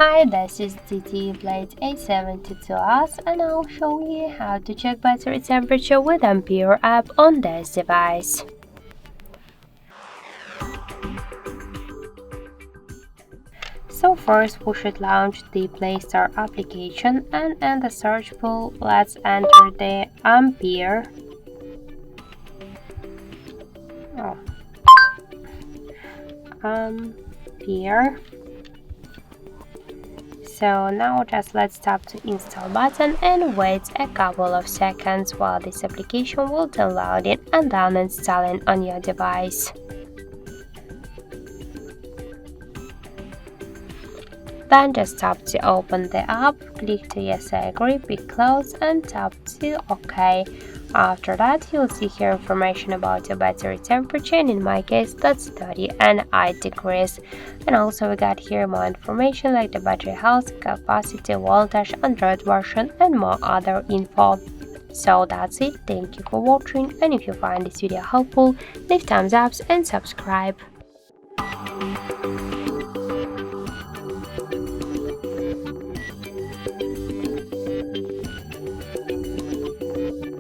Hi, this is ZTE Blade A72s and I'll show you how to check battery temperature with Ampere app on this device. So first we should launch the Play Store application and in the search pool let's enter the Ampere. Ampere. So now just let's tap the install button and wait a couple of seconds while this application will download it and then install it on your device. Then just tap to open the app, click to yes I agree, pick close and tap to OK. After that you'll see here information about your battery temperature, and in my case that's 30 and 8 degrees. And also we got here more information like the battery health, capacity, voltage, Android version and more other info. So that's it, thank you for watching, and if you find this video helpful, leave thumbs up and subscribe.